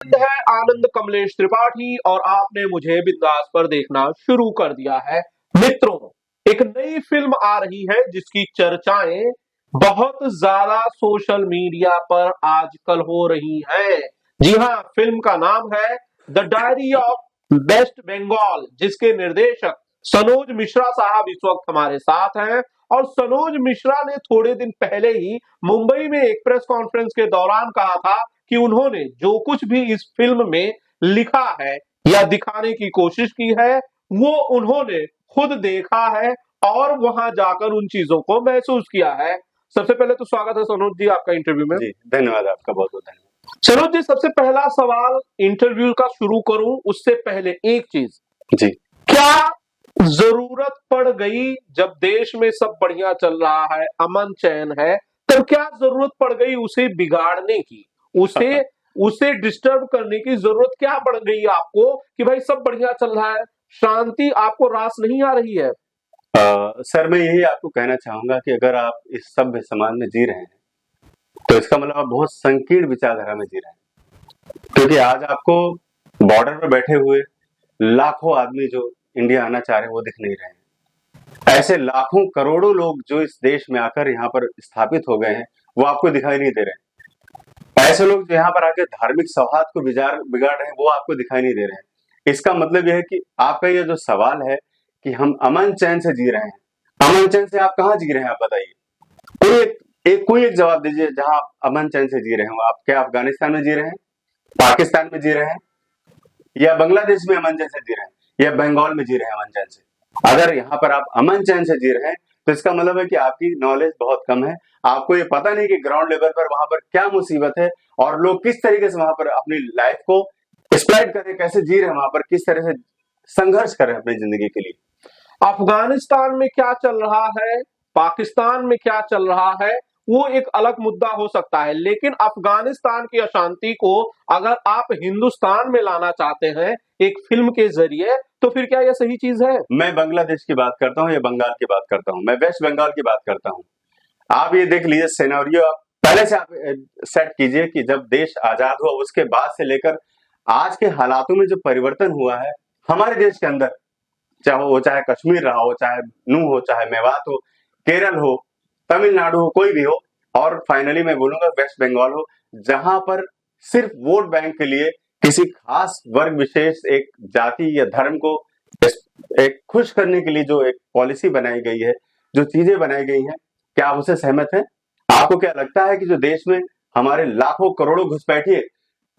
है आनंद कमलेश त्रिपाठी और आपने मुझे बिंदास पर देखना शुरू कर दिया है। मित्रों, एक नई फिल्म आ रही है जिसकी चर्चाएं बहुत ज्यादा सोशल मीडिया पर आजकल हो रही हैं। जी हाँ, फिल्म का नाम है the diary of waste Bengal, जिसके निर्देशक सनोज मिश्रा साहब इस वक्त हमारे साथ हैं। और सनोज मिश्रा ने थोड़े दिन पहले ही मुंबई में एक प्रेस कॉन्फ्रेंस के दौरान कहा था कि उन्होंने जो कुछ भी इस फिल्म में लिखा है या दिखाने की कोशिश की है वो उन्होंने खुद देखा है और वहां जाकर उन चीजों को महसूस किया है। सबसे पहले तो स्वागत है सनोज जी आपका इंटरव्यू में। जी धन्यवाद, आपका बहुत बहुत धन्यवाद। सनोज जी, सबसे पहला सवाल इंटरव्यू का शुरू करूं उससे पहले एक चीज, जी क्या जरूरत पड़ गई जब देश में सब बढ़िया चल रहा है, अमन चैन है, तब क्या जरूरत पड़ गई उसे बिगाड़ने की, उसे उसे डिस्टर्ब करने की जरूरत क्या पड़ गई आपको कि भाई सब बढ़िया चल रहा है, शांति आपको रास नहीं आ रही है? सर, मैं यही आपको कहना चाहूंगा कि अगर आप इस सभ्य समाज में जी रहे हैं तो इसका मतलब आप बहुत संकीर्ण विचारधारा में जी रहे हैं, क्योंकि आज आपको बॉर्डर पर बैठे हुए लाखों आदमी जो इंडिया आना चाह रहे हैं वो दिख नहीं रहे हैं। ऐसे लाखों करोड़ों लोग जो इस देश में आकर यहाँ पर स्थापित हो गए हैं वो आपको दिखाई नहीं दे रहे हैं। ऐसे लोग जो यहाँ पर आकर धार्मिक सौहार्द को बिगाड़ रहे हैं वो आपको दिखाई नहीं दे रहे हैं। इसका मतलब यह है कि आपका ये जो सवाल है कि हम अमन चैन से जी रहे हैं, अमन चैन से आप कहाँ जी रहे हैं? आप बताइए, कोई एक जवाब दीजिए जहां आप अमन चैन से जी रहे हो। आप क्या अफगानिस्तान में जी रहे हैं, पाकिस्तान में जी रहे हैं, या बांग्लादेश में अमन चैन से जी रहे हैं, या बंगाल में जी रहे हैं अमन चैन से? अगर यहाँ पर आप अमन चैन से जी रहे हैं तो इसका मतलब है कि आपकी नॉलेज बहुत कम है। आपको ये पता नहीं कि ग्राउंड लेवल पर वहां पर क्या मुसीबत है और लोग किस तरीके से वहां पर अपनी लाइफ को एक्सप्लॉइट कर रहे हैं, कैसे जी रहे हैं, वहां पर किस तरह से संघर्ष कर रहे हैं अपनी जिंदगी के लिए। अफगानिस्तान में क्या चल रहा है, पाकिस्तान में क्या चल रहा है, वो एक अलग मुद्दा हो सकता है, लेकिन अफगानिस्तान की अशांति को अगर आप हिंदुस्तान में लाना चाहते हैं एक फिल्म के जरिए, तो फिर क्या यह सही चीज है? मैं बांग्लादेश की बात करता हूँ या बंगाल की बात करता हूँ, मैं वेस्ट बंगाल की बात करता हूँ। आप ये देख लीजिए सिनेरियो, आप पहले से आप सेट कीजिए कि जब देश आजाद हुआ उसके बाद से लेकर आज के हालातों में जो परिवर्तन हुआ है हमारे देश के अंदर, चाहे कश्मीर रहा हो, चाहे नू हो, चाहे मेवात हो, केरल हो, तमिलनाडु हो, कोई भी हो, और फाइनली मैं बोलूंगा वेस्ट बंगाल हो, जहां पर सिर्फ वोट बैंक के लिए किसी खास वर्ग विशेष, एक जाति या धर्म को एक खुश करने के लिए जो एक पॉलिसी बनाई गई है, जो चीजें बनाई गई हैं, क्या आप उससे सहमत हैं? आपको क्या लगता है कि जो देश में हमारे लाखों करोड़ों घुसपैठिए,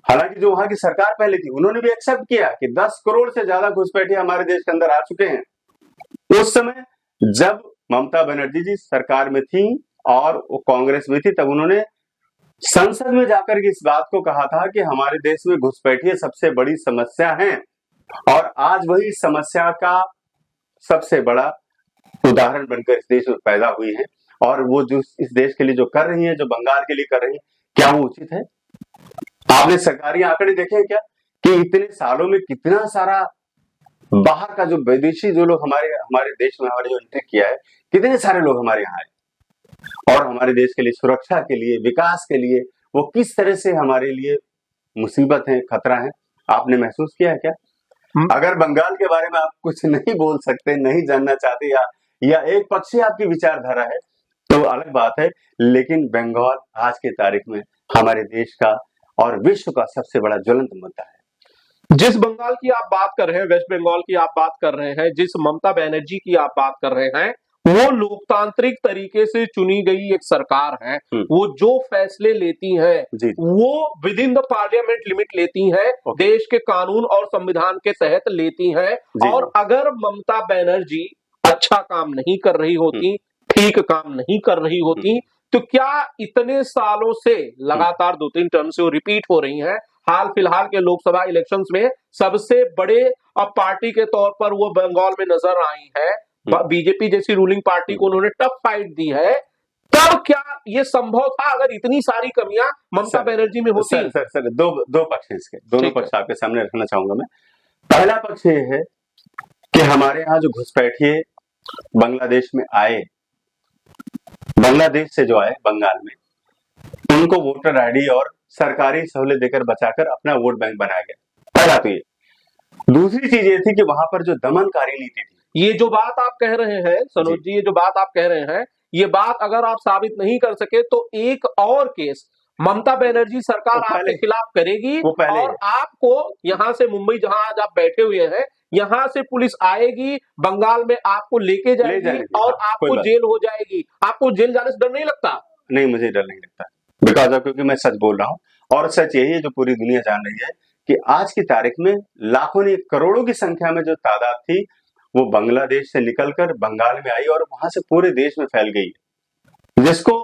हालांकि जो वहां की सरकार पहले थी उन्होंने भी एक्सेप्ट किया कि 10 करोड़ से ज्यादा घुसपैठिए हमारे देश के अंदर आ चुके हैं, उस समय जब ममता बनर्जी जी सरकार में थी और वो कांग्रेस में थी, तब उन्होंने संसद में जाकर के इस बात को कहा था कि हमारे देश में घुसपैठिए सबसे बड़ी समस्या है, और आज वही समस्या का सबसे बड़ा उदाहरण बनकर इस देश में पैदा हुई है। और वो जो इस देश के लिए जो कर रही है, जो बंगाल के लिए कर रही है, क्या वो उचित है? आपने सरकारी आंकड़े देखे हैं क्या कि इतने सालों में कितना सारा बाहर का जो विदेशी जो लोग हमारे हमारे देश में हमारे जो एंट्री किया है, कितने सारे लोग हमारे यहाँ आए और हमारे देश के लिए, सुरक्षा के लिए, विकास के लिए वो किस तरह से हमारे लिए मुसीबत है, खतरा है, आपने महसूस किया है क्या? अगर बंगाल के बारे में आप कुछ नहीं बोल सकते, नहीं जानना चाहते, या एक पक्षी आपकी विचारधारा है तो अलग बात है, लेकिन बंगाल आज के तारीख में हमारे देश का और विश्व का सबसे बड़ा ज्वलंत मुद्दा है। जिस बंगाल की आप बात कर रहे हैं, वेस्ट बंगाल की आप बात कर रहे हैं, जिस ममता बनर्जी की आप बात कर रहे हैं, वो लोकतांत्रिक तरीके से चुनी गई एक सरकार है। वो जो फैसले लेती हैं वो with in the parliament limit लेती हैं, देश के कानून और संविधान के तहत लेती हैं। और अगर ममता बनर्जी अच्छा काम नहीं कर रही होती, ठीक काम नहीं कर रही होती, तो क्या इतने सालों से लगातार 2-3 टर्म से वो रिपीट हो रही हैं, हाल फिलहाल के लोकसभा इलेक्शंस में सबसे बड़े पार्टी के तौर पर वो बंगाल में नजर आई है, बीजेपी जैसी रूलिंग पार्टी को उन्होंने टफ फाइट दी है, तब क्या ये संभव था अगर इतनी सारी कमियां ममता बनर्जी में होती? सर, दो पक्ष हैं इसके, दोनों पक्ष आपके सामने रखना चाहूंगा मैं। पहला पक्ष ये है कि हमारे यहाँ जो घुसपैठिए बांग्लादेश में आए, बांग्लादेश से जो आए बंगाल में, उनको वोटर आईडी और सरकारी सहूलियत देकर बचाकर अपना वोट बैंक बनाया गया। पहला तो ये। दूसरी चीज ये थी कि वहां पर जो दमनकारी नीति थी, ये जो बात आप कह रहे हैं सनोज जी, ये जो बात आप कह रहे हैं, ये बात अगर आप साबित नहीं कर सके तो एक और केस ममता बनर्जी सरकार आपके खिलाफ करेगी और आपको यहाँ से मुंबई, जहां आज आप बैठे हुए हैं, यहाँ से पुलिस आएगी, बंगाल में आपको लेके जाएगी और आपको जेल हो जाएगी। आपको जेल जाने से डर नहीं लगता? नहीं, मुझे डर नहीं लगता, बिकॉज ऑफ, क्योंकि मैं सच बोल रहा हूँ और सच यही है जो पूरी दुनिया जान रही है कि आज की तारीख में लाखों नहीं करोड़ों की संख्या में जो तादाद थी वो बांग्लादेश से निकलकर बंगाल में आई और वहां से पूरे देश में फैल गई, जिसको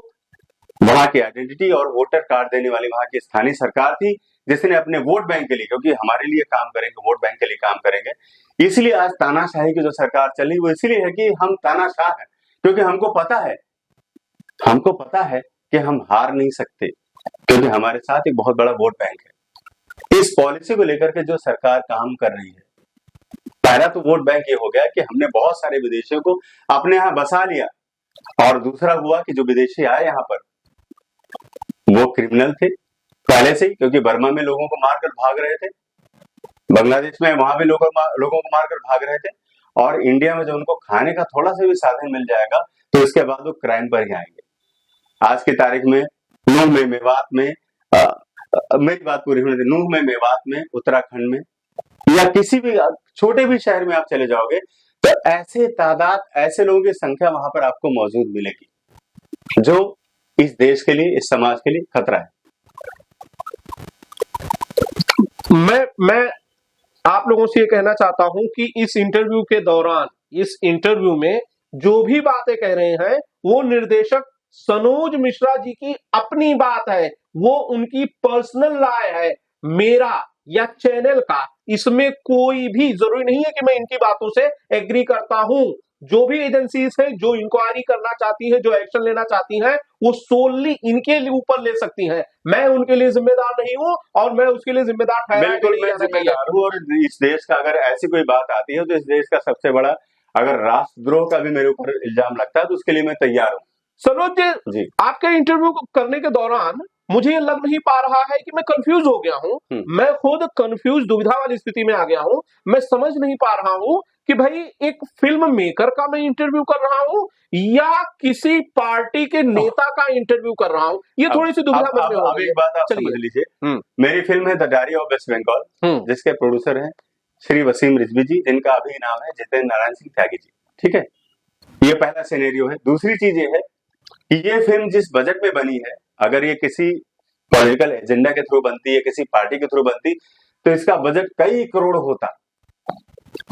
वहां की आइडेंटिटी और वोटर कार्ड देने वाली वहां की स्थानीय सरकार थी, जिसने अपने वोट बैंक के लिए, क्योंकि हमारे लिए काम करेंगे, वोट बैंक के लिए काम करेंगे, इसलिए आज तानाशाही की जो सरकार चली वो इसलिए है कि हम तानाशाह हैं, क्योंकि हमको पता है कि हम हार नहीं सकते, क्योंकि हमारे साथ एक बहुत बड़ा वोट बैंक है। इस पॉलिसी को लेकर के जो सरकार काम कर रही है, पहला तो वोट बैंक ये हो गया कि हमने बहुत सारे विदेशियों को अपने यहाँ बसा लिया, और दूसरा हुआ कि जो विदेशी आए यहाँ पर वो क्रिमिनल थे पहले से ही, क्योंकि बर्मा में लोगों को मारकर भाग रहे थे, बांग्लादेश में वहां भी लोगों को मारकर भाग रहे थे, और इंडिया में जो उनको खाने का थोड़ा सा भी साधन मिल जाएगा तो इसके बाद वो क्राइम पर ही आएंगे। आज की तारीख में नूह में, मेवात में, मेरी बात पूरी होने दे, नूह में, मेवात में, उत्तराखंड में या किसी भी छोटे भी शहर में आप चले जाओगे तो ऐसे तादाद, ऐसे लोगों की संख्या वहां पर आपको मौजूद मिलेगी जो इस देश के लिए, इस समाज के लिए खतरा है। मैं आप लोगों से ये कहना चाहता हूं कि इस इंटरव्यू के दौरान, इस इंटरव्यू में जो भी बातें कह रहे हैं वो निर्देशक सनोज मिश्रा जी की अपनी बात है, वो उनकी पर्सनल राय है, मेरा या चैनल का इसमें कोई भी जरूरी नहीं है कि मैं इनकी बातों से एग्री करता हूं। जो भी एजेंसीज है जो इंक्वायरी करना चाहती है, जो एक्शन लेना चाहती हैं, वो सोनली इनके ऊपर ले सकती हैं। मैं उनके लिए जिम्मेदार नहीं हूं और मैं उसके लिए जिम्मेदार ठहरा बिल्कुल मैं जिम्मेदार हूं, और इस देश का अगर ऐसी कोई बात आती है तो इस देश का सबसे बड़ा अगर राष्ट्रद्रोह का भी मेरे ऊपर इल्जाम लगता है तो उसके लिए मैं तैयार हूं। सनोज जी, आपके इंटरव्यू करने के दौरान मुझे ये लग नहीं पा रहा है कि मैं कंफ्यूज हो गया हूं। मैं खुद कंफ्यूज, दुविधा वाली स्थिति में आ गया हूं। मैं समझ नहीं पा रहा हूं कि भाई एक फिल्म मेकर का मैं इंटरव्यू कर रहा हूं या किसी पार्टी के नेता का इंटरव्यू कर रहा हूं। ये थोड़ी सी दुविधा मन में हो गई है। एक बात आप समझ लीजिए, मेरी फिल्म है the diary of waste Bengal, जिसके प्रोड्यूसर हैं श्री वसीम रिजवी जी, जिनका अभी नाम है जितेंद्र नारायण सिंह त्यागी जी। ठीक है, ये पहला सिनेरियो है। दूसरी चीज ये है कि ये फिल्म जिस बजट में बनी है, अगर ये किसी पॉलिटिकल एजेंडा के थ्रू बनती है, किसी पार्टी के थ्रू बनती, तो इसका बजट कई करोड़ होता,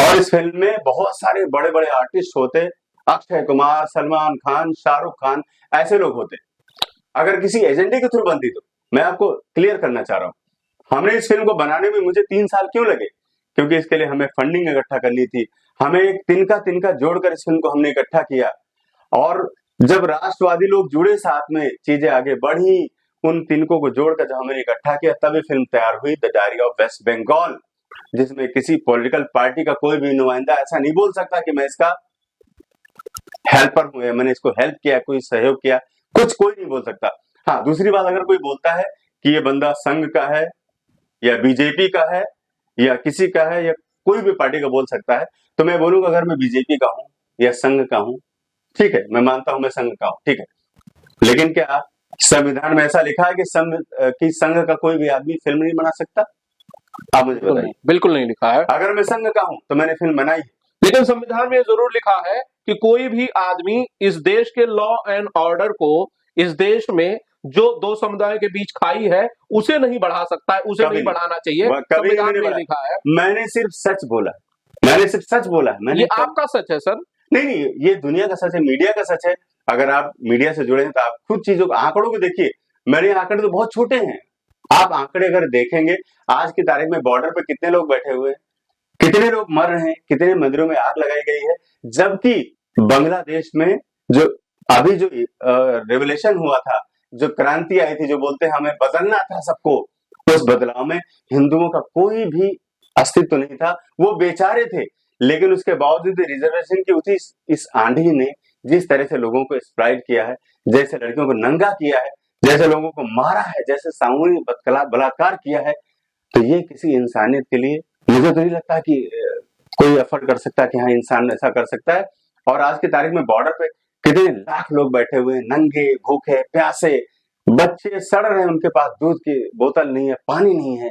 और इस फिल्म में बहुत सारे बड़े बड़े आर्टिस्ट होते, अक्षय कुमार, सलमान खान, शाहरुख खान, ऐसे लोग होते। अगर किसी एजेंडे के थ्रू बनती तो मैं आपको क्लियर करना चाह रहा हूं, हमने इस फिल्म को बनाने में मुझे 3 साल क्यों लगे, क्योंकि इसके लिए हमें फंडिंग इकट्ठा करनी थी, हमें एक तिनका जोड़कर इस फिल्म को हमने इकट्ठा किया, और जब राष्ट्रवादी लोग जुड़े साथ में, चीजें आगे बढ़ी, उन तिनकों को जोड़कर जब हमने इकट्ठा किया तब ये फिल्म तैयार हुई the diary of waste Bengal, जिसमें किसी पॉलिटिकल पार्टी का कोई भी नुमाइंदा ऐसा नहीं बोल सकता कि मैं इसका हेल्पर हूं, मैंने इसको हेल्प किया, कोई सहयोग किया, कोई नहीं बोल सकता। हाँ, दूसरी बात, अगर कोई बोलता है कि ये बंदा संघ का है या बीजेपी का है या किसी का है या कोई भी पार्टी का बोल सकता है, तो मैं बोलूंगा अगर मैं बीजेपी का हूं या संघ का हूं, ठीक है, मैं मानता हूं मैं संघ का हूं, ठीक है, लेकिन क्या संविधान में ऐसा लिखा है कि संघ का कोई भी आदमी फिल्म नहीं बना सकता? आप मुझे बताइए। बिल्कुल नहीं लिखा है। अगर मैं संघ का हूं तो मैंने फिल्म बनाई, लेकिन संविधान में जरूर लिखा है कि कोई भी आदमी इस देश के लॉ एंड ऑर्डर को, इस देश में जो दो समुदायों के बीच खाई है उसे नहीं बढ़ा सकता है, उसे नहीं बढ़ाना चाहिए। संविधान में लिखा है। मैंने सिर्फ सच बोला, मैंने सिर्फ सच बोला। ये आपका सच है सर? नहीं, ये दुनिया का सच है, मीडिया का सच है। अगर आप मीडिया से जुड़े हैं तो आप खुद चीजों को, आंकड़ों को देखिए। मेरे आंकड़े तो बहुत छोटे हैं, आप आंकड़े अगर देखेंगे, आज की तारीख में बॉर्डर पे कितने लोग बैठे हुए हैं, कितने लोग मर रहे हैं, कितने मंदिरों में आग लगाई गई है, जबकि बांग्लादेश में जो अभी जो रेवोल्यूशन हुआ था, जो क्रांति आई थी, जो बोलते हैं हमें बदलना था सबको, उस बदलाव में हिंदुओं का कोई भी अस्तित्व नहीं था, वो बेचारे थे। लेकिन उसके बावजूद रिजर्वेशन की उसी इस आंधी ने जिस तरह से लोगों को एक्सप्लॉइट किया है, जैसे लड़कियों को नंगा किया है, जैसे लोगों को मारा है, जैसे सामूहिक बलात्कार किया है, तो ये किसी इंसानियत के लिए मुझे तो नहीं लगता कि कोई एफर्ट कर सकता है कि हाँ इंसान ऐसा कर सकता है। और आज की तारीख में बॉर्डर पे कितने लाख लोग बैठे हुए हैं, नंगे, भूखे, प्यासे, बच्चे सड़ रहे हैं, उनके पास दूध की बोतल नहीं है, पानी नहीं है।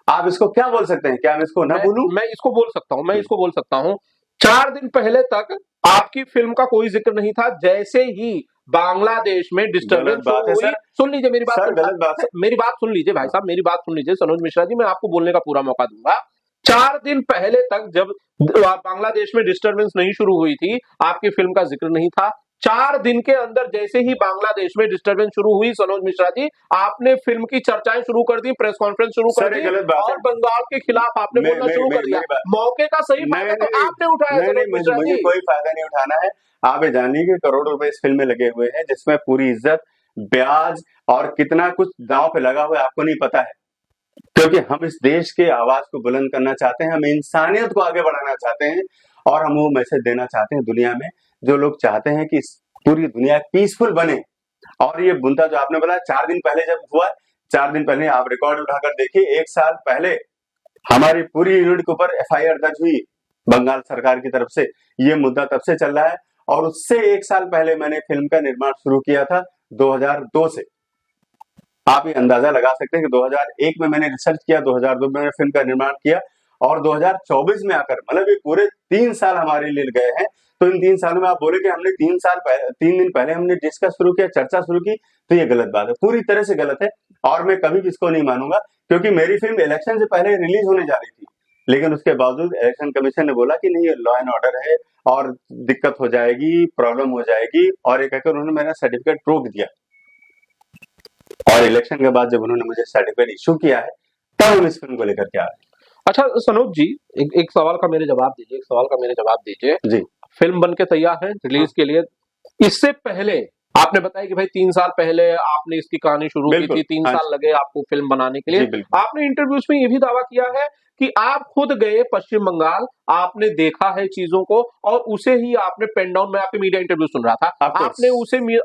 आप इसको क्या बोल सकते हैं? क्या मैं इसको ना बोलूं? मैं इसको बोल सकता हूँ, मैं इसको बोल सकता हूँ। 4 दिन पहले तक आपकी फिल्म का कोई जिक्र नहीं था। जैसे ही बांग्लादेश में डिस्टर्बेंस गलत बात है हुई, सर। सुन लीजिए मेरी बात, सर गलत बात है। मेरी बात सुन लीजिए भाई साहब, मेरी बात सुन लीजिए सनोज मिश्रा जी, मैं आपको बोलने का पूरा मौका दूंगा। 4 दिन पहले तक जब बांग्लादेश में डिस्टर्बेंस नहीं शुरू हुई थी, आपकी फिल्म का जिक्र नहीं था। 4 दिन के अंदर जैसे ही बांग्लादेश में डिस्टर्बेंस शुरू हुई, सनोज मिश्रा जी, आपने फिल्म की चर्चाएं शुरू कर दी, प्रेस कॉन्फ्रेंस शुरू कर दी और बंगाल के खिलाफ आपने बोलना शुरू कर दिया। मौके का सही फायदा तो आपने उठाया सनोज मिश्रा जी। मुझे कोई फायदा नहीं उठाना है। आप ये जानिए कि करोड़ों रुपए इस फिल्म में लगे हुए हैं, जिसमें पूरी इज्जत, ब्याज और कितना कुछ दांव पे लगा हुआ है आपको नहीं पता है। क्योंकि हम इस देश के आवाज को बुलंद करना चाहते हैं, हम इंसानियत को आगे बढ़ाना चाहते हैं और हम वो मैसेज देना चाहते हैं दुनिया में, जो लोग चाहते हैं कि पूरी दुनिया पीसफुल बने। और ये बुंदा जो आपने बोला 4 दिन पहले जब हुआ, 4 दिन पहले आप रिकॉर्ड उठाकर देखिए, 1 साल पहले हमारी पूरी यूनिट के ऊपर एफआईआर दर्ज हुई बंगाल सरकार की तरफ से। ये मुद्दा तब से चल रहा है और उससे 1 साल पहले मैंने फिल्म का निर्माण शुरू किया था 2002 से। आप ये अंदाजा लगा सकते हैं कि 2001 में मैंने रिसर्च किया, 2002 में मैंने फिल्म का निर्माण किया और 2024 में आकर, मतलब ये पूरे 3 साल हमारे लिए गए हैं। तो इन 3 सालों में आप बोले कि हमने 3 दिन पहले हमने डिस्कस शुरू किया, चर्चा शुरू की, तो ये गलत बात है, पूरी तरह से गलत है। और मैं कभी भी इसको नहीं मानूंगा, क्योंकि मेरी फिल्म इलेक्शन से पहले रिलीज होने जा रही थी, लेकिन उसके बावजूद इलेक्शन कमीशन ने बोला कि नहीं, ये लॉ एंड ऑर्डर है और दिक्कत हो जाएगी, प्रॉब्लम हो जाएगी, और ये कहकर उन्होंने मेरा सर्टिफिकेट रोक दिया। और इलेक्शन के बाद जब उन्होंने मुझे सर्टिफिकेट इशू किया है, तब हम इस फिल्म को लेकर के आ रहे हैं। अच्छा सनोज जी, एक सवाल का मेरे जवाब दीजिए, एक सवाल का मेरे जवाब दीजिए जी। फिल्म बन के तैयार है रिलीज के लिए। इससे पहले आपने बताया कि भाई 3 साल पहले आपने इसकी कहानी शुरू की थी, 3 साल लगे आपको फिल्म बनाने के लिए। आपने इंटरव्यूज में ये भी दावा किया है कि आप खुद गए पश्चिम बंगाल, आपने देखा है चीजों को और उसे ही आपने पेन डाउन, में आपके मीडिया इंटरव्यू सुन रहा था, आपने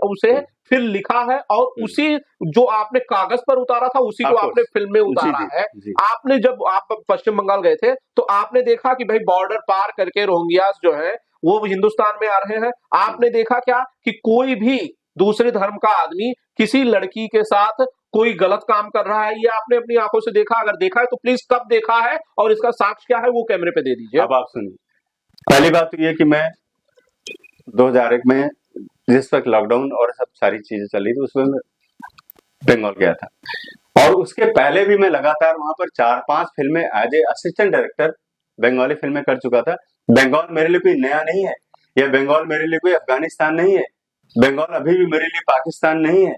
उसे फिर लिखा है और उसी जो आपने कागज पर उतारा था उसी को आपने फिल्म में उतारा है। आपने जब आप पश्चिम बंगाल गए थे तो आपने देखा कि भाई बॉर्डर पार करके रोहिंग्यास जो है वो हिंदुस्तान में आ रहे हैं। आपने देखा क्या कि कोई भी दूसरे धर्म का आदमी किसी लड़की के साथ कोई गलत काम कर रहा है, ये आपने अपनी आंखों से देखा? अगर देखा है तो प्लीज कब देखा है और इसका साक्ष्य क्या है वो कैमरे पे दे दीजिए। अब आप सुनिए, पहली बात तो ये कि मैं 2001 में जिस वक्त लॉकडाउन और सब सारी चीजें चल रही थी उसमें मैं बंगाल गया था, और उसके पहले भी मैं लगातार वहां पर 4-5 फिल्में as a assistant director Bengali फिल्में कर चुका था। बंगाल मेरे लिए कोई नया नहीं है, या बंगाल मेरे लिए कोई अफगानिस्तान नहीं है, बंगाल अभी भी मेरे लिए पाकिस्तान नहीं है,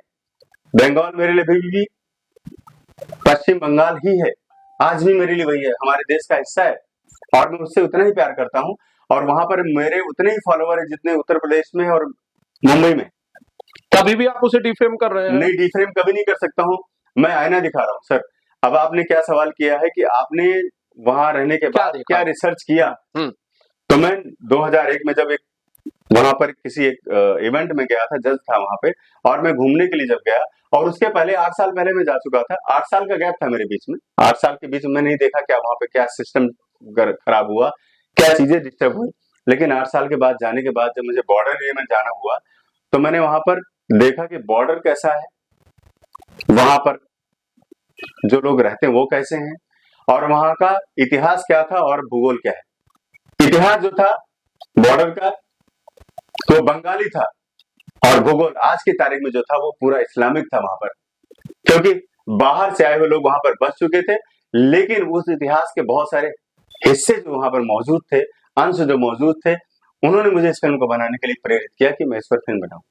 बंगाल मेरे लिए अभी भी पश्चिम बंगाल ही है, आज भी मेरे लिए वही है, हमारे देश का हिस्सा है और मैं उससे उतना ही प्यार करता हूँ। और वहां पर मेरे उतने ही फॉलोवर है जितने उत्तर प्रदेश में और मुंबई में। तभी भी आप उसे डिफेम कर रहे हैं? नहीं, डिफेम कभी नहीं कर सकता हूँ, मैं आईना दिखा रहा हूँ सर। अब आपने क्या सवाल किया है कि आपने वहां रहने के बाद क्या रिसर्च किया, तो मैं 2001 में जब एक वहां पर किसी एक इवेंट में गया था, जज था वहां पे, और मैं घूमने के लिए जब गया, और उसके पहले 8 साल पहले मैं जा चुका था, 8 साल का गैप था मेरे बीच में। 8 साल के बीच में नहीं देखा क्या वहां पे क्या सिस्टम खराब हुआ, क्या चीजें डिस्टर्ब हुई। लेकिन 8 साल के बाद जाने के बाद जब मुझे बॉर्डर एरिया में जाना हुआ तो मैंने वहां पर देखा कि बॉर्डर कैसा है, वहां पर जो लोग रहते हैं वो कैसे हैं, और वहां का इतिहास क्या था और भूगोल क्या है। इतिहास जो था बॉर्डर का तो बंगाली था, और भूगोल आज की तारीख में जो था वो पूरा इस्लामिक था वहां पर, क्योंकि बाहर से आए हुए लोग वहां पर बस चुके थे। लेकिन उस इतिहास के बहुत सारे हिस्से जो वहां पर मौजूद थे, अंश जो मौजूद थे, उन्होंने मुझे इस फिल्म को बनाने के लिए प्रेरित किया कि मैं इस पर फिल्म बनाऊं।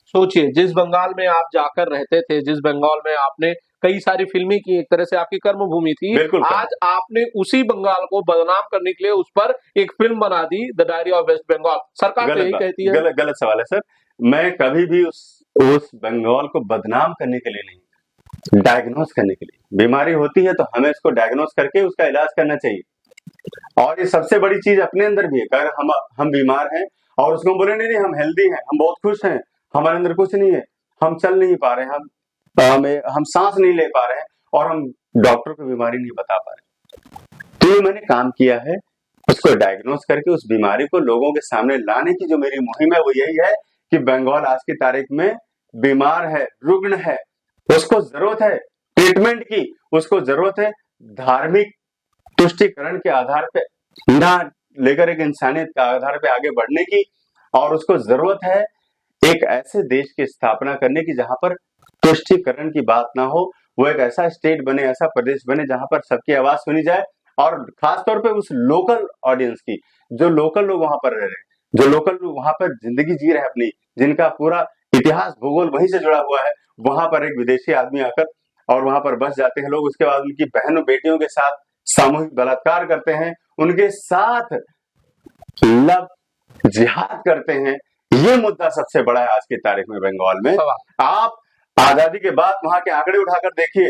सोचिए, जिस बंगाल में आप जाकर रहते थे, जिस बंगाल में आपने कई सारी फिल्में की, एक तरह से आपकी कर्मभूमि थी, आज आपने उसी बंगाल को बदनाम करने के लिए उस पर एक फिल्म बना दी, The diary of waste Bengal. सरकार तो यही कहती है। गलत सवाल है सर, मैं कभी भी उस बंगाल को बदनाम करने के लिए नहीं, डायग्नोस करने के लिए। बीमारी होती है तो हमें इसको डायग्नोस करके उसका इलाज करना चाहिए, और ये सबसे बड़ी चीज अपने अंदर भी है। अगर हम बीमार हैं और उसको बोले नहीं हम हेल्दी हैं, हम बहुत खुश हैं, हमारे अंदर कुछ नहीं है, हम चल नहीं पा रहे हैं, हम हम सांस नहीं ले पा रहे हैं और हम डॉक्टर को बीमारी नहीं बता पा रहे। तो ये मैंने काम किया है, उसको डायग्नोस करके उस बीमारी को लोगों के सामने लाने की जो मेरी मुहिम है वो यही है कि बंगाल आज की तारीख में बीमार है, रुग्ण है, उसको जरूरत है ट्रीटमेंट की, उसको जरूरत है धार्मिक तुष्टिकरण के आधार पे ना लेकर एक इंसानियत के आधार पे आगे बढ़ने की, और उसको जरूरत है एक ऐसे देश की स्थापना करने की जहां पर तुष्टिकरण की बात ना हो, वो एक ऐसा स्टेट बने, ऐसा प्रदेश बने जहां पर सबकी आवाज सुनी जाए, और खासतौर पे उस लोकल ऑडियंस की, जो लोकल लोग वहां पर रह रहे हैं, जो लोकल लोग वहां पर जिंदगी जी रहे हैं अपनी, जिनका पूरा इतिहास भूगोल वहीं से जुड़ा हुआ है, वहां पर एक विदेशी आदमी आकर और वहां पर बस जाते हैं लोग, उसके बाद उनकी बहनों बेटियों के साथ सामूहिक बलात्कार करते हैं, उनके साथ लव जिहाद करते हैं। ये मुद्दा सबसे बड़ा है आज की तारीख में बंगाल में। आप आजादी के बाद वहां के आंकड़े उठाकर देखिए,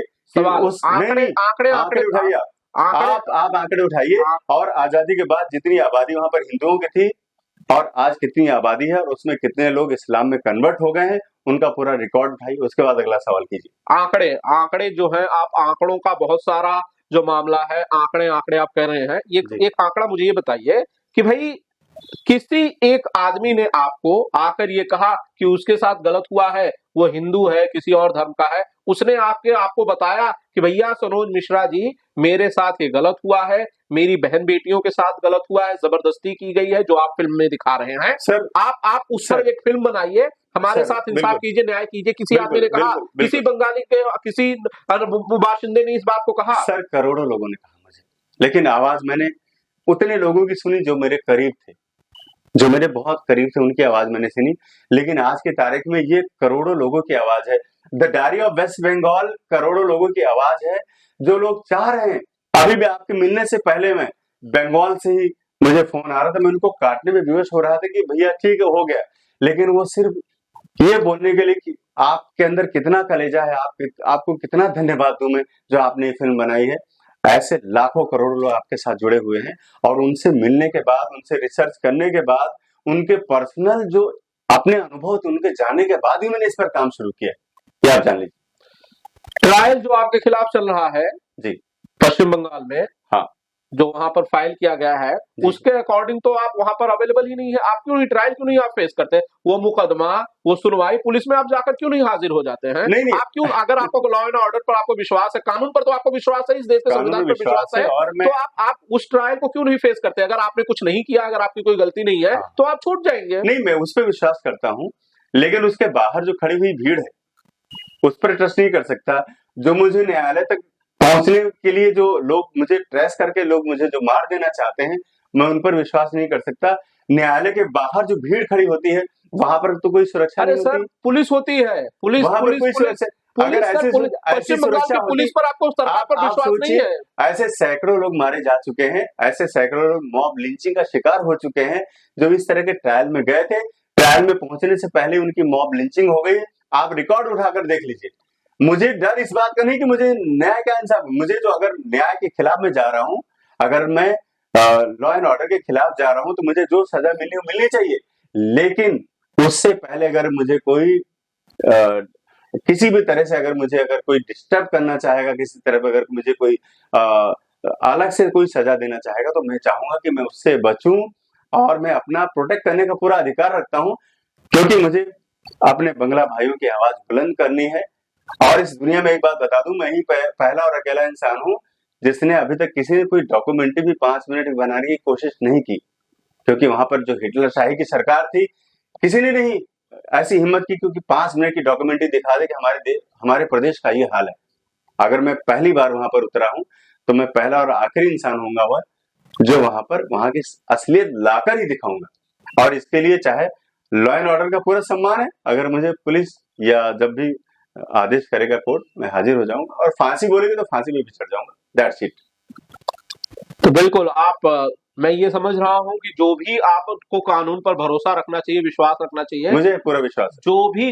उस आंकड़े उठाइए, आप आंकड़े उठाइए, और आजादी के बाद जितनी आबादी वहां पर हिंदुओं की थी और आज कितनी आबादी है और उसमें कितने लोग इस्लाम में कन्वर्ट हो गए हैं, उनका पूरा रिकॉर्ड उठाइए, उसके बाद अगला सवाल कीजिए। आंकड़े जो है, आप आंकड़ों का बहुत सारा जो मामला है, आंकड़े आप कह रहे हैं, ये एक आंकड़ा मुझे ये बताइए कि भाई किसी एक आदमी ने आपको आकर ये कहा कि उसके साथ गलत हुआ है, वो हिंदू है, किसी और धर्म का है, उसने आपको बताया कि भैया सनोज मिश्रा जी मेरे साथ ये गलत हुआ है, मेरी बहन बेटियों के साथ गलत हुआ है, जबरदस्ती की गई है, जो आप फिल्म में दिखा रहे हैं सर, आप उस पर एक फिल्म बनाइए, हमारे साथ इंसाफ कीजिए, न्याय कीजिए। किसी आदमी ने कहा, किसी बंगाली के किसी बाशिंदे ने इस बात को कहा? सर करोड़ों लोगों ने कहा मुझे, लेकिन आवाज मैंने उतने लोगों की सुनी जो मेरे करीब थे, जो मेरे बहुत करीब थे, उनकी आवाज मैंने सुनी। लेकिन आज की तारीख में ये करोड़ों लोगों की आवाज है, the diary of waste Bengal करोड़ों लोगों की आवाज है, जो लोग चाह रहे हैं। अभी भी आपके मिलने से पहले मैं बंगाल से ही मुझे फोन आ रहा था, मैं उनको काटने में विवश हो रहा था कि भैया ठीक है हो गया, लेकिन वो सिर्फ ये बोलने के लिए कि आपके अंदर कितना कलेजा है, आपको कितना धन्यवाद दूं मैं जो आपने ये फिल्म बनाई है। ऐसे लाखों करोड़ों लोग आपके साथ जुड़े हुए हैं, और उनसे मिलने के बाद, उनसे रिसर्च करने के बाद, उनके पर्सनल जो अपने अनुभव थे उनके जानने के बाद ही मैंने इस पर काम शुरू किया। ये आप जान लीजिए। ट्रायल जो आपके खिलाफ चल रहा है जी पश्चिम बंगाल में, हाँ, जो वहां पर फाइल किया गया है, उसके अकॉर्डिंग तो आप वहां पर अवेलेबल ही नहीं है। आप क्यों नहीं ट्रायल, क्यों नहीं आप फेस करते? वो मुकदमा, वो सुनवाई पुलिस में आप जाकर क्यों नहीं हाजिर हो जाते हैं? नहीं, आप क्यों, अगर आपको लॉ एंड ऑर्डर पर आपको विश्वास है, कानून पर तो आपको विश्वास है, इस देश के संविधान पर विश्वास है, और तो आप उस ट्रायल को क्यों नहीं फेस करते? अगर आपने कुछ नहीं किया, अगर आपकी कोई गलती नहीं है, तो आप छूट जाएंगे। नहीं, मैं उस पर विश्वास करता हूँ, लेकिन उसके बाहर जो खड़ी हुई भीड़ है उस पर ट्रस्ट नहीं कर सकता। जो मुझे न्यायालय तक पहुंचने के लिए जो लोग मुझे ट्रेस करके लोग मुझे जो मार देना चाहते हैं, मैं उन पर विश्वास नहीं कर सकता। न्यायालय के बाहर जो भीड़ खड़ी होती है वहां पर तो कोई सुरक्षा नहीं होती। पुलिस होती है, पुलिस अगर ऐसी सुरक्षा पुलिस पर आपको सरकार पर विश्वास नहीं है। ऐसे सैकड़ों लोग मारे जा चुके हैं, ऐसे सैकड़ों लोग मॉब लिंचिंग का शिकार हो चुके हैं, जो इस तरह के ट्रायल में गए थे, ट्रायल में पहुंचने से पहले उनकी मॉब लिंचिंग हो गई। आप रिकॉर्ड उठाकर देख लीजिए। मुझे डर इस बात का नहीं कि मुझे न्याय का इंसाफ, मुझे जो अगर न्याय के खिलाफ में जा रहा हूं, अगर मैं लॉ एंड ऑर्डर के खिलाफ जा रहा हूं, तो मुझे जो सजा मिलनी वो मिलनी चाहिए। लेकिन उससे पहले अगर मुझे कोई किसी भी तरह से अगर कोई डिस्टर्ब करना चाहेगा, किसी तरह अगर मुझे कोई अलग से कोई सजा देना चाहेगा, तो मैं चाहूंगा कि मैं उससे बचूं, और मैं अपना प्रोटेक्ट करने का पूरा अधिकार रखता हूं, क्योंकि मुझे अपने बंगला भाइयों की आवाज बुलंद करनी है। और इस दुनिया में एक बात बता दूं, मैं ही पहला और अकेला इंसान हूं जिसने अभी तक किसी ने कोई डॉक्यूमेंट्री भी 5 मिनट बनाने की कोशिश नहीं की, क्योंकि वहां पर जो हिटलर शाही की सरकार थी, किसी ने नहीं ऐसी हिम्मत की क्योंकि 5 मिनट की डॉक्यूमेंट्री दिखा दे कि हमारे प्रदेश का ये हाल है। अगर मैं पहली बार वहां पर उतरा हूं, तो मैं पहला और आखिरी इंसान होऊंगा वह जो वहां की असलियत लाकर ही दिखाऊंगा। और इसके लिए चाहे लॉ एंड ऑर्डर का पूरा सम्मान है, अगर मुझे पुलिस या जब भी आदेश करेगा कोर्ट, मैं हाजिर हो जाऊंगा, और फांसी बोलेगी तो फांसी में भी चढ़ जाऊंगा। That's it. तो बिल्कुल मैं ये समझ रहा हूं कि जो भी आपको कानून पर भरोसा रखना चाहिए, विश्वास रखना चाहिए, मुझे पूरा विश्वास है।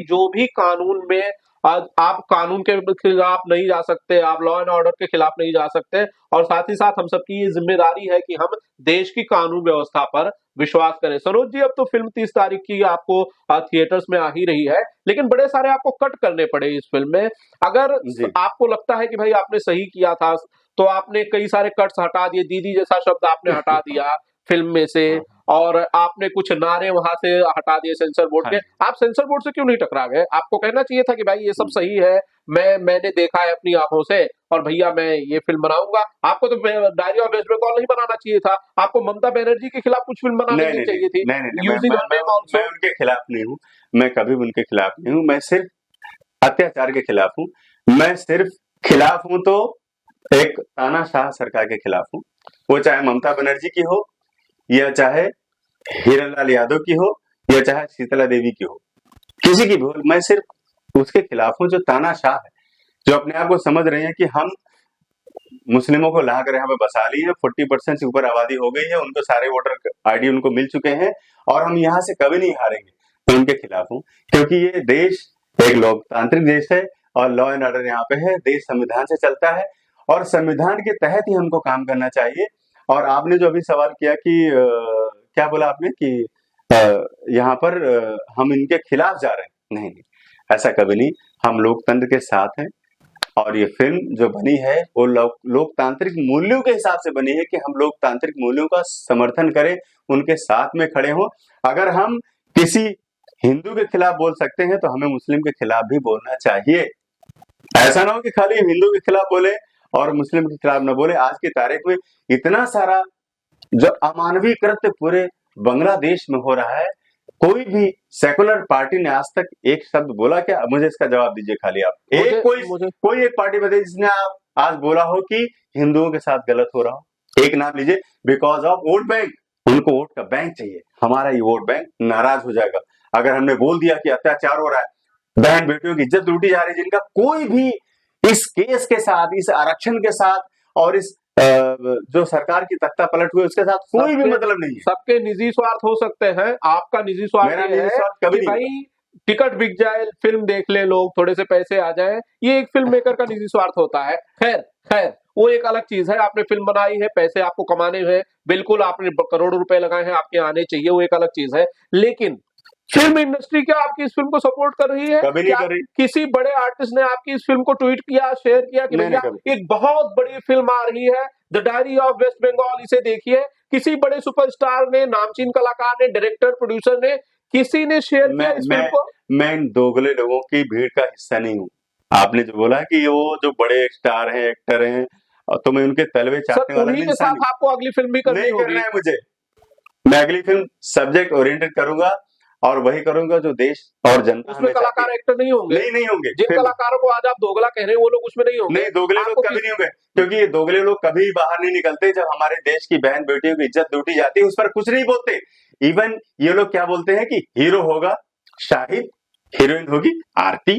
जो भी कानून में आज आप कानून के खिलाफ नहीं जा सकते, आप लॉ एंड ऑर्डर के खिलाफ नहीं जा सकते, और साथ ही साथ हम सबकी ये जिम्मेदारी है कि हम देश की कानून व्यवस्था पर विश्वास करें। सरोज जी, अब तो फिल्म 30 तारीख की आपको थिएटर्स में आ ही रही है, लेकिन बड़े सारे आपको कट करने पड़े इस फिल्म में। अगर जी आपको लगता है कि भाई आपने सही किया था, तो आपने कई सारे कट्स हटा दिए, दीदी जैसा शब्द आपने हटा दिया फिल्म में से, हाँ और आपने कुछ नारे वहां से हटा दिए सेंसर बोर्ड के। हाँ आप सेंसर बोर्ड से क्यों नहीं टकरा गए? आपको कहना चाहिए था कि भाई ये सब हम्म, सही है, मैंने देखा है अपनी आंखों से, और भैया मैं ये फिल्म बनाऊंगा। आपको तो डायरी ऑफ वेस्ट बंगाल नहीं बनाना चाहिए था, आपको ममता बनर्जी के खिलाफ कुछ फिल्म बना नहीं लेनी नहीं नहीं चाहिए थी, नहीं नहीं नहीं, यूजिंग हर नेम मैं आल्सो। उनके खिलाफ नहीं हूँ। मैं कभी भी उनके खिलाफ नहीं हूँ। मैं सिर्फ अत्याचार के खिलाफ हूँ। मैं सिर्फ खिलाफ हूँ तो एक तानाशाह सरकार के खिलाफ हूँ। वो चाहे ममता बनर्जी की हो, या चाहे हीरालाल यादव की हो, या चाहे शीतला देवी की हो, किसी की भी हो। मैं सिर्फ उसके खिलाफ हूँ जो तानाशाह है, जो अपने आप को समझ रहे हैं कि हम मुस्लिमों को ला कर यहाँ पे बसा ली है, 40% से ऊपर आबादी हो गई है, उनको सारे वोटर आईडी उनको मिल चुके हैं, और हम यहाँ से कभी नहीं हारेंगे। मैं उनके खिलाफ हूँ, क्योंकि ये देश एक लोकतांत्रिक देश है, और लॉ एंड ऑर्डर यहाँ पे है। देश संविधान से चलता है, और संविधान के तहत ही हमको काम करना चाहिए। और आपने जो अभी सवाल किया कि क्या बोला आपने कि यहाँ पर हम इनके खिलाफ जा रहे हैं, नहीं नहीं, ऐसा कभी नहीं। हम लोकतंत्र के साथ हैं, और ये फिल्म जो बनी है वो लोकतांत्रिक मूल्यों के हिसाब से बनी है कि हम लोकतांत्रिक मूल्यों का समर्थन करें, उनके साथ में खड़े हों। अगर हम किसी हिंदू के खिलाफ बोल सकते हैं, तो हमें मुस्लिम के खिलाफ भी बोलना चाहिए। ऐसा ना हो कि खाली हिंदू के खिलाफ बोले और मुस्लिम के खिलाफ ना बोले। आज की तारीख में इतना सारा जो अमानवीय कृत्य पूरे बांग्लादेश में हो रहा है, कोई भी सेकुलर पार्टी ने आज तक एक शब्द बोला क्या? मुझे इसका जवाब दीजिए। खाली आप एक कोई एक पार्टी बताइए जिसने आप आज बोला हो कि हिंदुओं के साथ गलत हो रहा हो। एक नाम लीजिए। Because of vote bank. उनको वोट का बैंक चाहिए। हमारा ये वोट बैंक नाराज हो जाएगा अगर हमने बोल दिया कि अत्याचार हो रहा है, बहन बेटियों की इज्जत लूटी जा रही है, जिनका कोई भी इस केस के साथ, इस आरक्षण के साथ, और इस जो सरकार की तख्ता पलट हुई उसके साथ कोई भी मतलब नहीं है। सबके निजी स्वार्थ हो सकते हैं, आपका निजी स्वार्थ मेरा ये निजी है स्वार्थ कभी कि नहीं भाई टिकट बिक जाए, फिल्म देख ले लोग, थोड़े से पैसे आ जाए, ये एक फिल्म मेकर का निजी स्वार्थ होता है। खैर खैर, वो एक अलग चीज है। आपने फिल्म बनाई है, पैसे आपको कमाने हैं, बिल्कुल आपने करोड़ों रुपए लगाए हैं, आपके आने चाहिए, वो एक अलग चीज है। लेकिन फिल्म इंडस्ट्री क्या आपकी इस फिल्म को सपोर्ट कर रही है? कभी नहीं क्या कर रही। किसी बड़े आर्टिस्ट ने आपकी इस फिल्म को ट्वीट किया, शेयर किया कि नहीं भैया नहीं, एक बहुत बड़ी फिल्म आ रही है, the diary of waste Bengal, इसे देखिए? किसी बड़े सुपरस्टार ने, नामचीन कलाकार ने, डायरेक्टर, प्रोड्यूसर ने, किसी ने शेयर किया इस फिल्म को? मैं इन दोगले लोगों की भीड़ का हिस्सा नहीं हूँ। आपने जो बोला कि वो जो बड़े स्टार हैं, एक्टर हैं, तो मैं उनके तलवे चाटने वाला उन्हीं के इंसान साथ आपको अगली फिल्म भी करनी नहीं होगी। करना है मुझे। मैं अगली फिल्म सब्जेक्ट ओरिएंटेड करूंगा, और वही करूंगा जो देश और जनता उसमें कलाकार एक्टर नहीं होंगे? नहीं होंगे। जिन कलाकारों को आज आप दोगला कह रहे हैं वो लोग उसमें नहीं होंगे? नहीं, दोगले लोग कभी नहीं होंगे, क्योंकि ये दोगले लोग कभी बाहर नहीं निकलते। जब हमारे देश की बहन बेटियों की इज्जत लूटी जाती है, उस पर कुछ नहीं बोलते। इवन ये लोग क्या बोलते हैं कि हीरो होगा शाहिद, हीरोइन होगी आरती।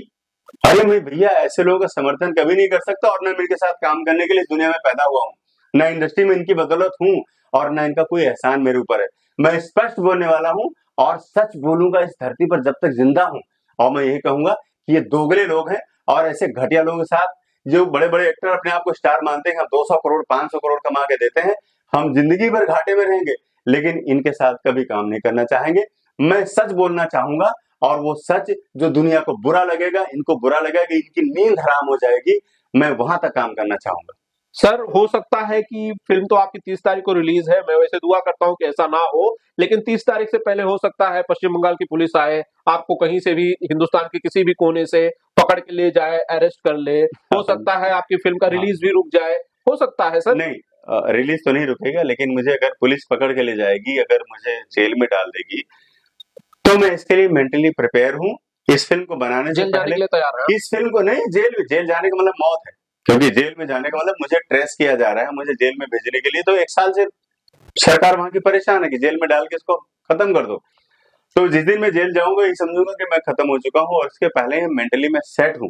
अरे मैं भैया ऐसे लोगों का समर्थन कभी नहीं कर सकता, और न इनके साथ काम करने के लिए इस दुनिया में पैदा हुआ हूँ, न इंडस्ट्री में इनकी बदौलत हूँ, और न इनका कोई एहसान मेरे ऊपर है। मैं स्पष्ट बोलने वाला हूँ, और सच बोलूंगा इस धरती पर जब तक जिंदा हूँ। और मैं यही कहूंगा कि ये दोगले लोग हैं, और ऐसे घटिया लोगों के साथ, जो बड़े बड़े एक्टर अपने आप को स्टार मानते हैं, हम 200 करोड़ 500 करोड़ कमा के देते हैं, हम जिंदगी भर घाटे में रहेंगे, लेकिन इनके साथ कभी काम नहीं करना चाहेंगे। मैं सच बोलना चाहूंगा, और वो सच जो दुनिया को बुरा लगेगा, इनको बुरा लगेगा, इनकी नींद हराम हो जाएगी, मैं वहां तक काम करना चाहूंगा। सर, हो सकता है कि फिल्म तो आपकी 30 तारीख को रिलीज है, मैं वैसे दुआ करता हूं कि ऐसा ना हो, लेकिन 30 तारीख से पहले हो सकता है पश्चिम बंगाल की पुलिस आए, आपको कहीं से भी हिंदुस्तान के किसी भी कोने से पकड़ के ले जाए, अरेस्ट कर ले। हो सकता है आपकी फिल्म का रिलीज भी रुक जाए, हो सकता है सर। नहीं, रिलीज तो नहीं रुकेगा, लेकिन मुझे अगर पुलिस पकड़ के ले जाएगी, अगर मुझे जेल में डाल देगी, तो मैं इसके लिए मेंटली प्रिपेयर हूँ। इस फिल्म को बनाने से जेल जाने के लिए तैयार है? इस फिल्म को नहीं, जेल जाने का मतलब मौत है, क्योंकि जेल में जाने का मतलब मुझे ट्रेस किया जा रहा है, मुझे जेल में भेजने के लिए। तो 1 साल से सरकार वहां की परेशान है कि जेल में डाल के इसको खत्म कर दो। तो जिस दिन मैं जेल जाऊंगा, ये समझूंगा कि मैं खत्म हो चुका हूँ, और इसके पहले मेंटली मैं सेट हूँ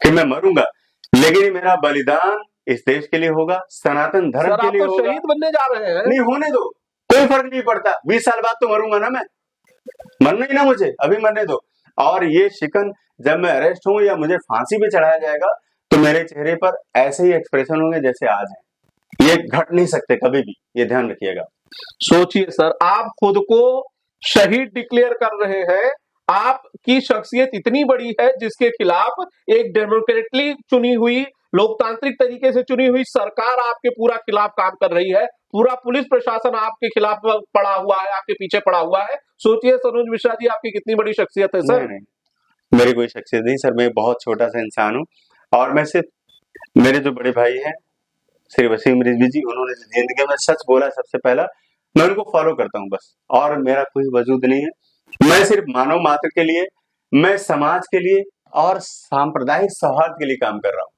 कि मैं मरूंगा, लेकिन मेरा बलिदान इस देश के लिए होगा, सनातन धर्म के लिए होगा। शहीद बनने जा रहे हैं? नहीं, होने दो, कोई फर्क नहीं पड़ता। 20 साल बाद तो मरूंगा ना मैं, मरना ही ना मुझे, अभी मरने दो। और ये शिकन जब मैं अरेस्ट हूं या मुझे फांसी पे चढ़ाया जाएगा तो मेरे चेहरे पर ऐसे ही एक्सप्रेशन होंगे जैसे आज है। ये घट नहीं सकते कभी भी, ये ध्यान रखिएगा। सोचिए सर, आप खुद को शहीद डिक्लेयर कर रहे हैं, आपकी शख्सियत इतनी बड़ी है जिसके खिलाफ एक डेमोक्रेटिकली चुनी हुई, लोकतांत्रिक तरीके से चुनी हुई सरकार आपके पूरा खिलाफ काम कर रही है, पूरा पुलिस प्रशासन आपके खिलाफ पड़ा हुआ है, आपके पीछे पड़ा हुआ है। सोचिए सनोज मिश्रा जी, आपकी कितनी बड़ी शख्सियत है सर। नहीं, मेरी कोई शख्सियत नहीं सर, मैं बहुत छोटा सा इंसान हूँ और मैं सिर्फ मेरे जो बड़े भाई हैं श्री वसीम रिजवी जी, उन्होंने जिंदगी में सच बोला सबसे पहला, मैं उनको फॉलो करता हूँ बस, और मेरा कोई वजूद नहीं है। मैं सिर्फ मानव मात्र के लिए, मैं समाज के लिए और सांप्रदायिक सौहार्द के लिए काम कर रहा हूँ।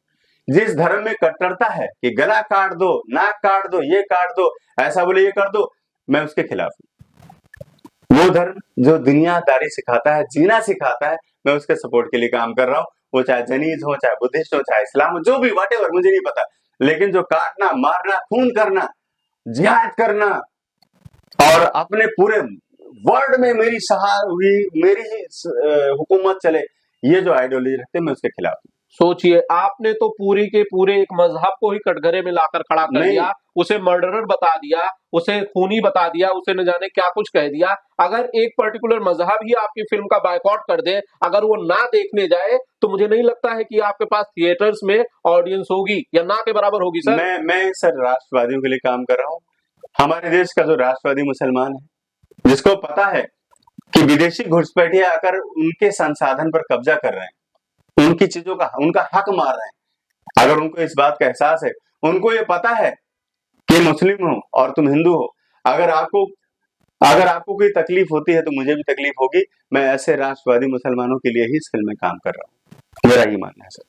जिस धर्म में कट्टरता है कि गला काट दो, नाक काट दो, ये काट दो, ऐसा बोले ये कर दो, मैं उसके खिलाफ हूँ। वो धर्म जो दुनियादारी सिखाता है, जीना सिखाता है, मैं उसके सपोर्ट के लिए काम कर रहा हूँ। वो चाहे जैनिज्म हो, चाहे बुद्धिस्ट हो, चाहे इस्लाम हो, जो भी व्हाटएवर, मुझे नहीं पता, लेकिन जो काटना, मारना, खून करना, जिहाद करना और अपने पूरे वर्ल्ड में मेरी ही हुकूमत चले, ये जो आइडियोलॉजी रखते हैं, मैं उसके खिलाफ हूं। सोचिए, आपने तो पूरी के पूरे एक मजहब को ही कटघरे में लाकर खड़ा कर दिया, उसे मर्डरर बता दिया, उसे खूनी बता दिया, उसे न जाने क्या कुछ कह दिया। अगर एक पर्टिकुलर मजहब ही आपकी फिल्म का बायकॉट कर दे, अगर वो ना देखने जाए, तो मुझे नहीं लगता है कि आपके पास थिएटर्स में ऑडियंस होगी या ना के बराबर होगी सर। मैं सर राष्ट्रवादियों के लिए काम कर रहा हूँ। हमारे देश का जो राष्ट्रवादी मुसलमान है, जिसको पता है कि विदेशी घुसपैठिए आकर उनके संसाधन पर कब्जा कर रहे हैं, उनकी चीजों का उनका हक मार रहे हैं, अगर उनको इस बात का एहसास है, उनको ये पता है कि मुस्लिम हो और तुम हिंदू हो, अगर आपको कोई तकलीफ होती है तो मुझे भी तकलीफ होगी। मैं ऐसे राष्ट्रवादी मुसलमानों के लिए ही इस फिल्म में काम कर रहा हूँ, मेरा ये मानना है सर।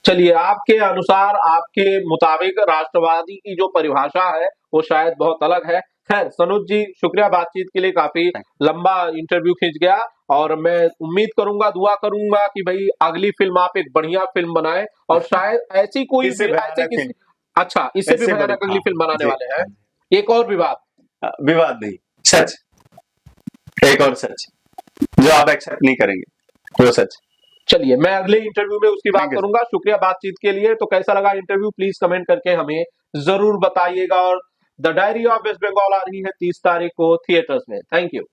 चलिए, आपके अनुसार, आपके मुताबिक राष्ट्रवादी की जो परिभाषा है वो शायद बहुत अलग है। खैर सनोज जी, शुक्रिया बातचीत के लिए, काफी लंबा इंटरव्यू खींच गया, और मैं उम्मीद करूंगा, दुआ करूंगा कि भाई अगली फिल्म आप एक बढ़िया फिल्म बनाएं, और शायद ऐसी कोई इससे भी भयानक अगली फिल्म बनाने वाले हैं। एक और विवाद नहीं, सच, एक और सच जो आप एक्सेप्ट नहीं करेंगे, वो सच। चलिए, मैं अगले इंटरव्यू में उसकी बात करूंगा। शुक्रिया बातचीत के लिए। तो कैसा लगा इंटरव्यू, प्लीज कमेंट करके हमें जरूर बताइएगा। और The diary of waste Bengal आ रही है 30 तारीख को थिएटर्स में। Thank you.